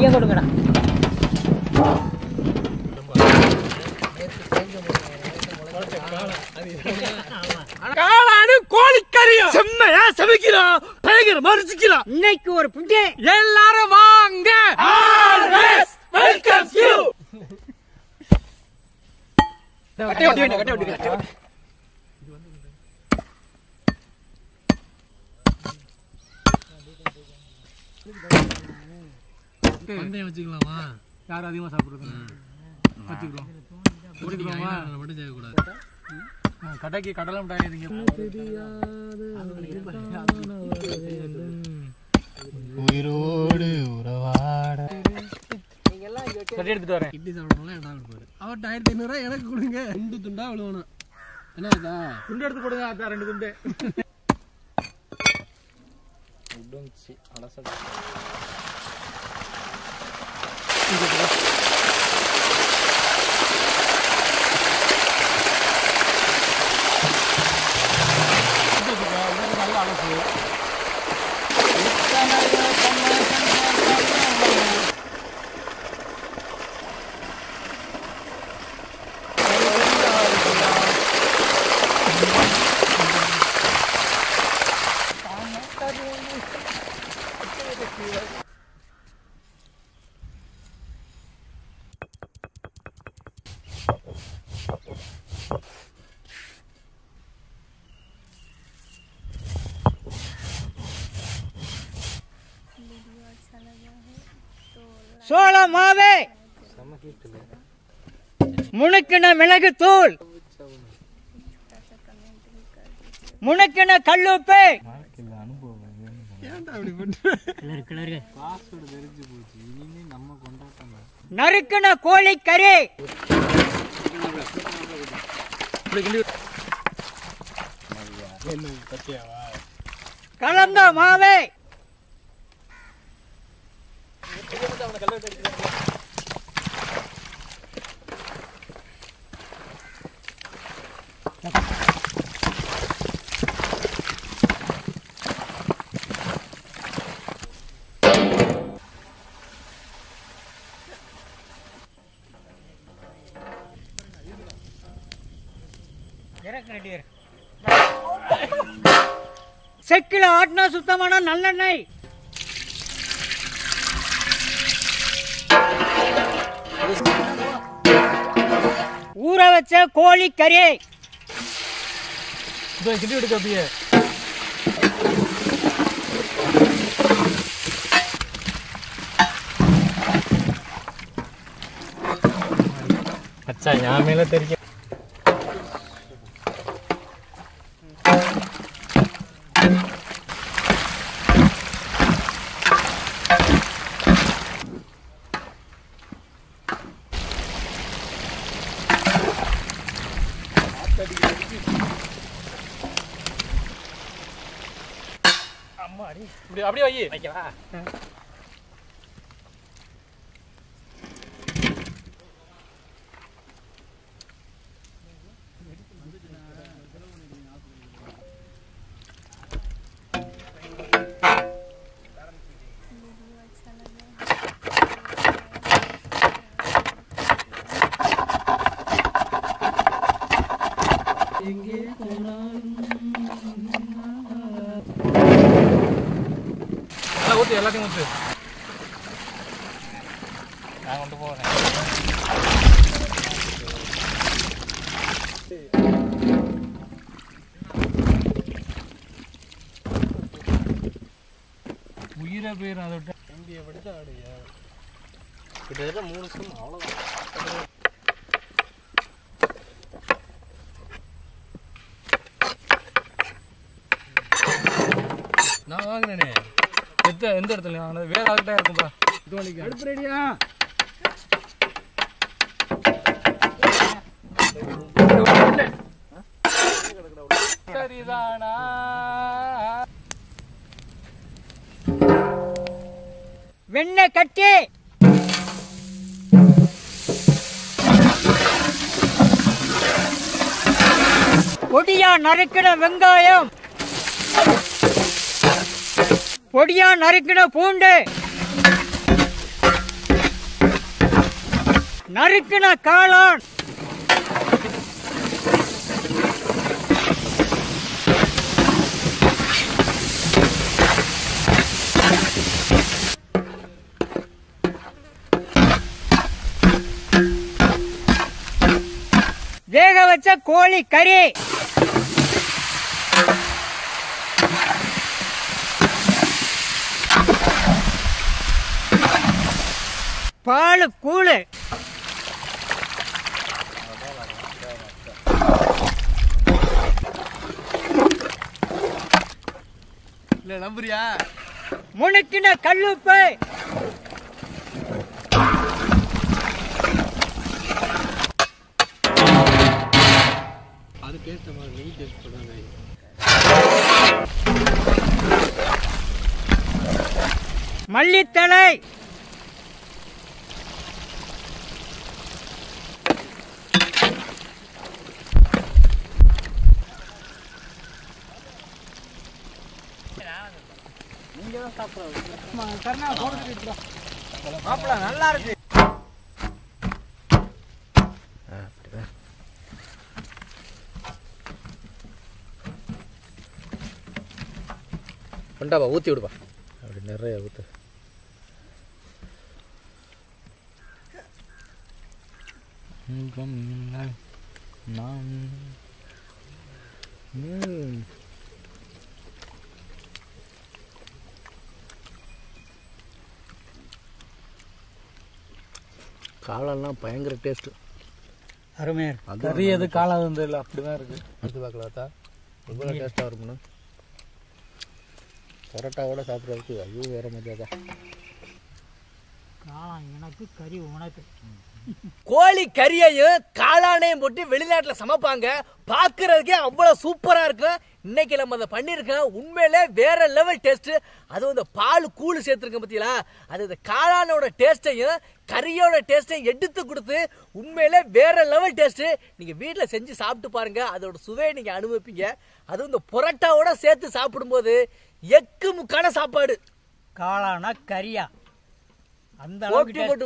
இங்கே கொடுங்கடா. காளானு கோழிக்கறியும் செம்மையா சமைக்கிறோம், பயங்கரமா ருசிக்கிறோம். இன்னைக்கு ஒரு புட்டு. எல்லாரும் வாங்க. Always welcome you. கட்டை ஒட்டி. பந்தயம் வச்சுக்கலாமா? யார் அதிகமா சாப்பிடுறது வச்சுக்கிறோம். குடிக்கிறோமா? மட்டும் செய்யக்கூடாது. கடைக்கு கடலை மிட்டாய் உயிரோடு உறவாட எடுத்துட்டு வரேன். இட்லி சாப்பிடணும். இடம் இருப்பாரு. அவர்கிட்ட 1500 எனக்கு கொடுங்க. துண்டு துண்டா விழுவணும். என்ன துண்டு எடுத்து கொடுங்க. அதான் 2 துண்டு. அலசல் சோள மாவே, முணுக்கின மிளகு தூள், முணுக்கின கல்லுப்பு, நறுக்கின கோழிக்கறி, கலந்த மாவே, செக்கில ஆட்டினா சுத்தமான நல்லெண்ணெய், ஊற வச்ச கோழிக்கறி, அச்சா ஞான் மேல தெரியும். அப்படியே வை வைக்கவா? ஊத்து எல்லாத்தையும் ஊத்து. நான் கொண்டு போறேன். உயிரை பேர் அதை விட்டு எம்பியை படிச்சு ஆடுயா. கிட்டத்தட்ட 3 வருஷம் அவ்வளோதான். நான் வாங்கினேனே எந்த இடத்துல வாங்கினது வேற ஆகிட்டா இருக்கும்பா. அடுப்பு ரெடியா? சரிதானா? வெண்ணெய் கட்டி, பொடியா நறுக்கின வெங்காயம், பொடியா நறுக்கின பூண்டு, நறுக்கின காளான், வேக வச்ச கோழி கறி, பால் கூழு, இல்ல நம்புறியா? முணுக்கின கல்லுப்பு, அது டேஸ்ட் மாதிரி நெய் டேஸ்ட் பண்ணுவாங்க. மல்லித்தழை, நல்லா இருக்கு. கொண்டாப்பா ஊற்றி விடுப்பா, அப்படி நிறைய ஊற்று. காளான்லாம் பயங்கர டேஸ்ட்டு, அருமையாக கறி எது காளான் வந்து இல்லை, அப்படிதான் இருக்குது. அடுத்து பார்க்கலாத்தா, ரொம்ப டேஸ்ட்டாக இருக்கும்ண்ணா. பரோட்டாவோட சாப்பிட்றதுக்கு ஐயோ வேற மதியாதா. காளான் எனக்கு, கறி உனக்கு. கோழி கறியையும் காளானையும் போட்டு வெளிநாட்டில் சமைப்பாங்க, பார்க்கறதுக்கே அவ்வளோ சூப்பராக இருக்கும். இன்னைக்கு நம்ம அதை பண்ணியிருக்கோம், உண்மையிலே வேற லெவல் டேஸ்ட்டு. அதுவும் இந்த பால் கூழ் சேர்த்துருக்கேன் பார்த்தீங்களா, அது இந்த காளானோட டேஸ்ட்டையும் கறியோட டேஸ்ட்டையும் எடுத்து கொடுத்து உண்மையிலே வேற லெவல் டேஸ்ட்டு. நீங்கள் வீட்டில் செஞ்சு சாப்பிட்டு பாருங்க, அதோட சுவையை நீங்கள் அனுபவிப்பீங்க. அதுவும் இந்த பரோட்டாவோட சேர்த்து சாப்பிடும்போது எக்கு முக்கான சாப்பாடு. காளானா கறியா அந்த போட்டு அளவுக்கு